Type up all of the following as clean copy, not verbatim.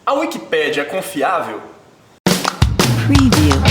A Wikipédia é confiável? Preview.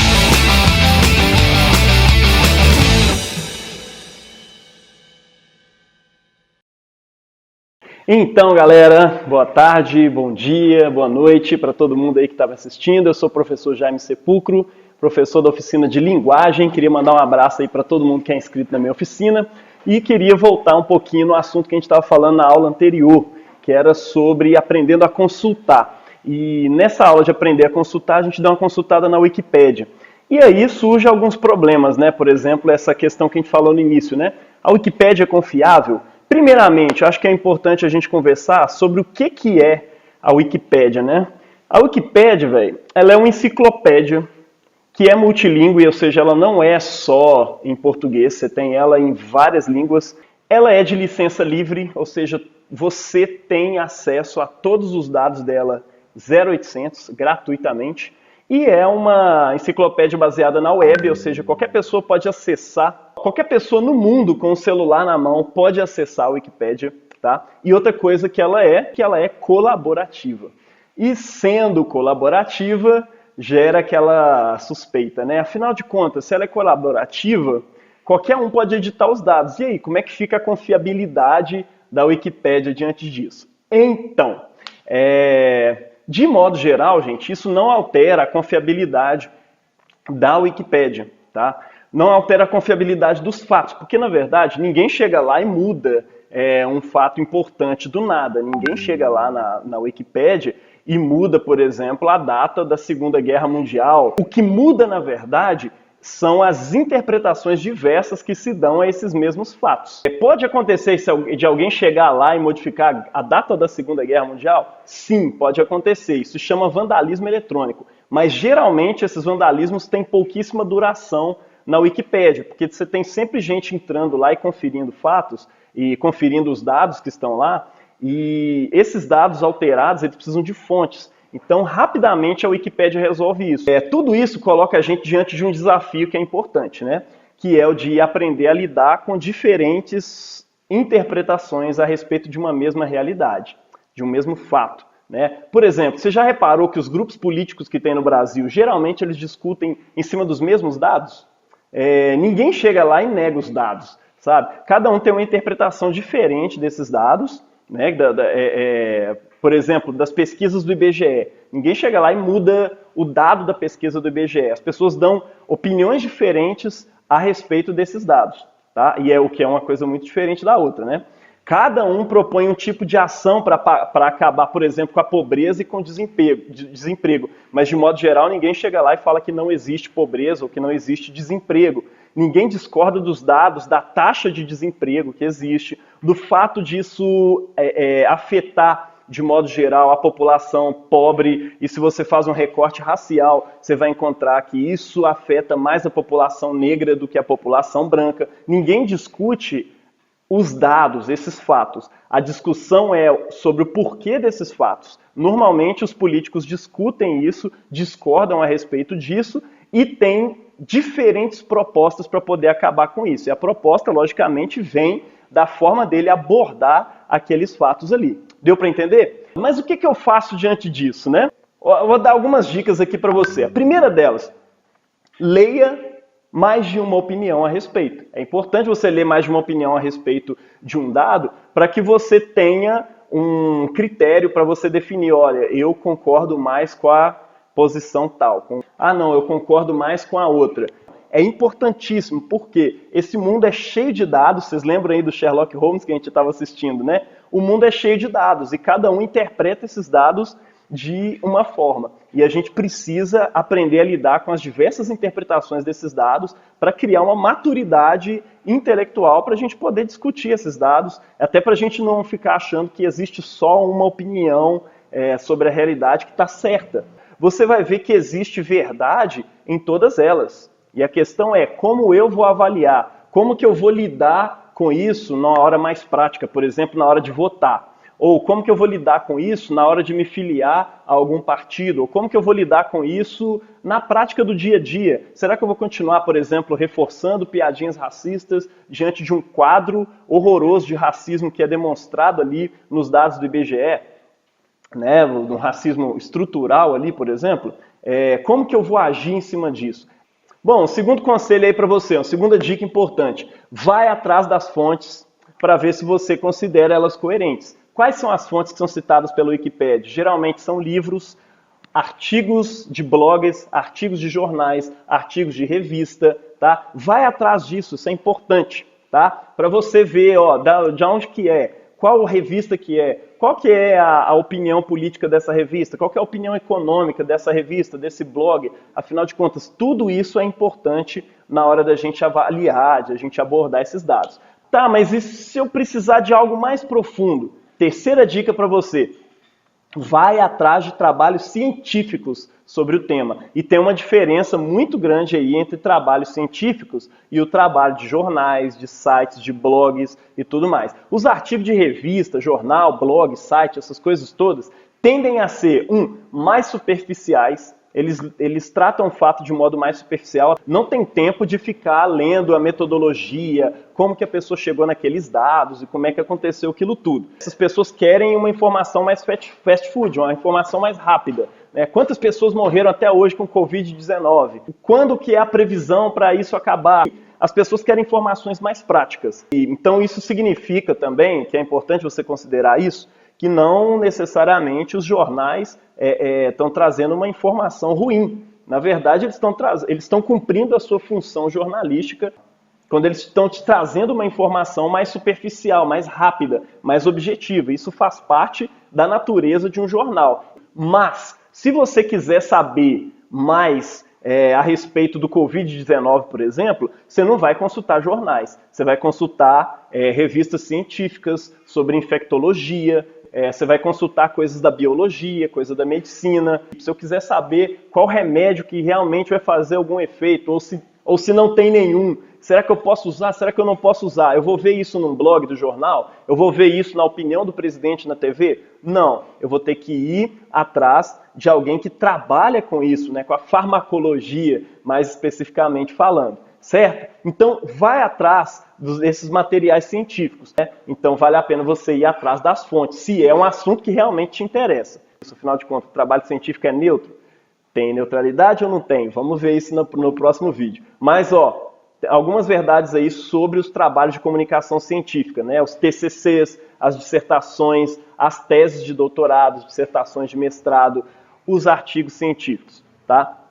Então, galera, boa tarde, bom dia, boa noite para todo mundo aí que estava assistindo. Eu sou o professor Jaime Sepulcro, professor da oficina de linguagem. Queria mandar um abraço aí para todo mundo que é inscrito na minha oficina e queria voltar um pouquinho no assunto que a gente estava falando na aula anterior, que era sobre aprendendo a consultar. E nessa aula de aprender a consultar, a gente dá uma consultada na Wikipédia. E aí surgem alguns problemas, né? Por exemplo, essa questão que a gente falou no início, né? A Wikipédia é confiável? Primeiramente, acho que é importante a gente conversar sobre o que é a Wikipédia, né? A Wikipédia, velho, ela é uma enciclopédia que é multilingüe, ou seja, ela não é só em português, você tem ela em várias línguas. Ela é de licença livre, ou seja, você tem acesso a todos os dados dela 0800, gratuitamente. E é uma enciclopédia baseada na web, ou seja, qualquer pessoa pode acessar, qualquer pessoa no mundo com o celular na mão pode acessar a Wikipédia, tá? E outra coisa que ela é colaborativa. E sendo colaborativa, gera aquela suspeita, né? Afinal de contas, se ela é colaborativa, qualquer um pode editar os dados. E aí, como é que fica a confiabilidade da Wikipédia diante disso? Então, de modo geral, gente, isso não altera a confiabilidade da Wikipédia, tá? Não altera a confiabilidade dos fatos, porque, na verdade, ninguém chega lá e muda um fato importante do nada. Ninguém chega lá na Wikipédia e muda, por exemplo, a data da Segunda Guerra Mundial. O que muda, na verdade, são as interpretações diversas que se dão a esses mesmos fatos. Pode acontecer de alguém chegar lá e modificar a data da Segunda Guerra Mundial? Sim, pode acontecer. Isso chama vandalismo eletrônico. Mas geralmente esses vandalismos têm pouquíssima duração na Wikipédia, porque você tem sempre gente entrando lá e conferindo fatos e conferindo os dados que estão lá, e esses dados alterados eles precisam de fontes. Então, rapidamente, a Wikipédia resolve isso. Tudo isso coloca a gente diante de um desafio que é importante, né? Que é o de aprender a lidar com diferentes interpretações a respeito de uma mesma realidade, de um mesmo fato, né? Por exemplo, você já reparou que os grupos políticos que tem no Brasil, geralmente eles discutem em cima dos mesmos dados? Ninguém chega lá e nega os dados, sabe? Cada um tem uma interpretação diferente desses dados, né? Por exemplo, das pesquisas do IBGE. Ninguém chega lá e muda o dado da pesquisa do IBGE. As pessoas dão opiniões diferentes a respeito desses dados, tá? E o que é uma coisa muito diferente da outra, né? Cada um propõe um tipo de ação para acabar, por exemplo, com a pobreza e com o desemprego. Mas, de modo geral, ninguém chega lá e fala que não existe pobreza ou que não existe desemprego. Ninguém discorda dos dados, da taxa de desemprego que existe, do fato disso afetar, de modo geral, a população pobre, e se você faz um recorte racial, você vai encontrar que isso afeta mais a população negra do que a população branca. Ninguém discute os dados, esses fatos. A discussão é sobre o porquê desses fatos. Normalmente os políticos discutem isso, discordam a respeito disso e têm diferentes propostas para poder acabar com isso. E a proposta, logicamente, vem da forma dele abordar aqueles fatos ali. Deu para entender? Mas o que eu faço diante disso, né? Eu vou dar algumas dicas aqui para você. A primeira delas, leia mais de uma opinião a respeito. É importante você ler mais de uma opinião a respeito de um dado para que você tenha um critério para você definir, olha, eu concordo mais com a posição tal. Não, eu concordo mais com a outra. É importantíssimo, porque esse mundo é cheio de dados, vocês lembram aí do Sherlock Holmes que a gente estava assistindo, né? O mundo é cheio de dados e cada um interpreta esses dados de uma forma. E a gente precisa aprender a lidar com as diversas interpretações desses dados para criar uma maturidade intelectual para a gente poder discutir esses dados, até para a gente não ficar achando que existe só uma opinião sobre a realidade que está certa. Você vai ver que existe verdade em todas elas. E a questão é como eu vou avaliar, como que eu vou lidar com isso na hora mais prática, por exemplo, na hora de votar. Ou como que eu vou lidar com isso na hora de me filiar a algum partido? Ou como que eu vou lidar com isso na prática do dia a dia? Será que eu vou continuar, por exemplo, reforçando piadinhas racistas diante de um quadro horroroso de racismo que é demonstrado ali nos dados do IBGE? né, no racismo estrutural ali, por exemplo, como que eu vou agir em cima disso? Bom, segundo conselho aí para você, uma segunda dica importante, vai atrás das fontes para ver se você considera elas coerentes. Quais são as fontes que são citadas pela Wikipédia? Geralmente são livros, artigos de blogs, artigos de jornais, artigos de revista, tá? Vai atrás disso, isso é importante, tá? Para você ver, ó, de onde que é, qual revista que é, qual que é a opinião política dessa revista, qual que é a opinião econômica dessa revista, desse blog. Afinal de contas, tudo isso é importante na hora da gente avaliar, de a gente abordar esses dados. Tá, mas e se eu precisar de algo mais profundo? Terceira dica para você. Vai atrás de trabalhos científicos sobre o tema. E tem uma diferença muito grande aí entre trabalhos científicos e o trabalho de jornais, de sites, de blogs e tudo mais. Os artigos de revista, jornal, blog, site, essas coisas todas, tendem a ser, mais superficiais. Eles tratam o fato de modo mais superficial, não tem tempo de ficar lendo a metodologia, como que a pessoa chegou naqueles dados e como é que aconteceu aquilo tudo. Essas pessoas querem uma informação mais fast food, uma informação mais rápida. Né? Quantas pessoas morreram até hoje com Covid-19? Quando que é a previsão para isso acabar? As pessoas querem informações mais práticas. Então isso significa também, que é importante você considerar isso, que não necessariamente os jornais estão trazendo uma informação ruim. Na verdade, eles estão cumprindo a sua função jornalística quando eles estão te trazendo uma informação mais superficial, mais rápida, mais objetiva. Isso faz parte da natureza de um jornal. Mas, se você quiser saber mais a respeito do Covid-19, por exemplo, você não vai consultar jornais. Você vai consultar revistas científicas sobre infectologia, você vai consultar coisas da biologia, coisas da medicina. Se eu quiser saber qual remédio que realmente vai fazer algum efeito, ou se não tem nenhum, será que eu posso usar? Será que eu não posso usar? Eu vou ver isso num blog do jornal? Eu vou ver isso na opinião do presidente na TV? Não, eu vou ter que ir atrás de alguém que trabalha com isso, né, com a farmacologia, mais especificamente falando. Certo? Então, vai atrás desses materiais científicos. Né? Então, vale a pena você ir atrás das fontes, se é um assunto que realmente te interessa. Afinal de contas, o trabalho científico é neutro? Tem neutralidade ou não tem? Vamos ver isso no próximo vídeo. Mas, algumas verdades aí sobre os trabalhos de comunicação científica, né? Os TCCs, as dissertações, as teses de doutorado, as dissertações de mestrado, os artigos científicos, tá?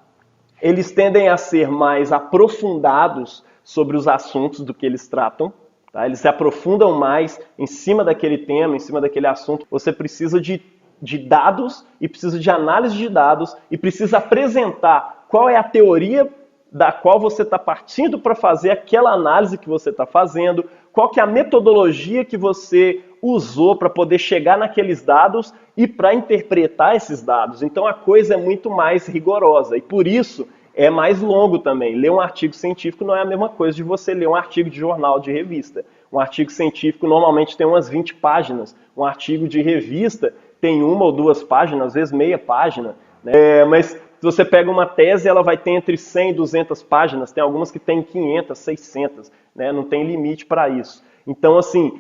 Eles tendem a ser mais aprofundados sobre os assuntos do que eles tratam. Tá? Eles se aprofundam mais em cima daquele tema, em cima daquele assunto. Você precisa de dados e precisa de análise de dados e precisa apresentar qual é a teoria da qual você está partindo para fazer aquela análise que você está fazendo, qual que é a metodologia que você usou para poder chegar naqueles dados e para interpretar esses dados. Então a coisa é muito mais rigorosa e por isso é mais longo também. Ler um artigo científico não é a mesma coisa de você ler um artigo de jornal, de revista. Um artigo científico normalmente tem umas 20 páginas. Um artigo de revista tem 1 ou 2 páginas, às vezes meia página. Né? Mas se você pega uma tese, ela vai ter entre 100 e 200 páginas. Tem algumas que tem 500, 600. Né? Não tem limite para isso. Então, assim,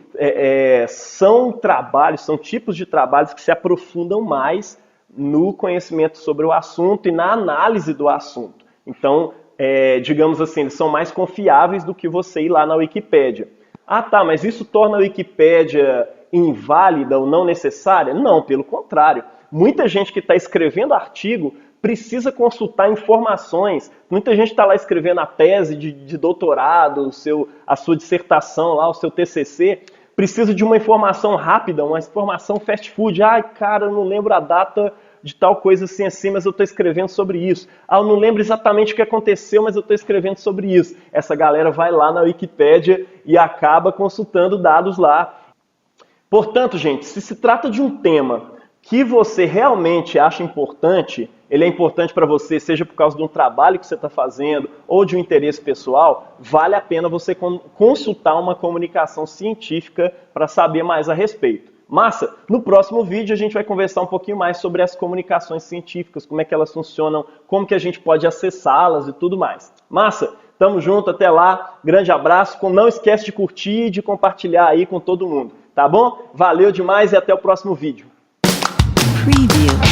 são trabalhos, são tipos de trabalhos que se aprofundam mais no conhecimento sobre o assunto e na análise do assunto. Então, digamos assim, eles são mais confiáveis do que você ir lá na Wikipédia. Ah, tá, mas isso torna a Wikipédia inválida ou não necessária? Não, pelo contrário. Muita gente que está escrevendo artigo precisa consultar informações. Muita gente está lá escrevendo a tese de doutorado, a sua dissertação, lá, o seu TCC, precisa de uma informação rápida, uma informação fast food. Ai, cara, eu não lembro a data de tal coisa assim, mas eu estou escrevendo sobre isso. Ah, eu não lembro exatamente o que aconteceu, mas eu estou escrevendo sobre isso. Essa galera vai lá na Wikipédia e acaba consultando dados lá. Portanto, gente, se trata de um tema que você realmente acha importante, ele é importante para você, seja por causa de um trabalho que você está fazendo ou de um interesse pessoal, vale a pena você consultar uma comunicação científica para saber mais a respeito. Massa? No próximo vídeo a gente vai conversar um pouquinho mais sobre as comunicações científicas, como é que elas funcionam, como que a gente pode acessá-las e tudo mais. Massa? Tamo junto, até lá, grande abraço, não esquece de curtir e de compartilhar aí com todo mundo, tá bom? Valeu demais e até o próximo vídeo. Preview.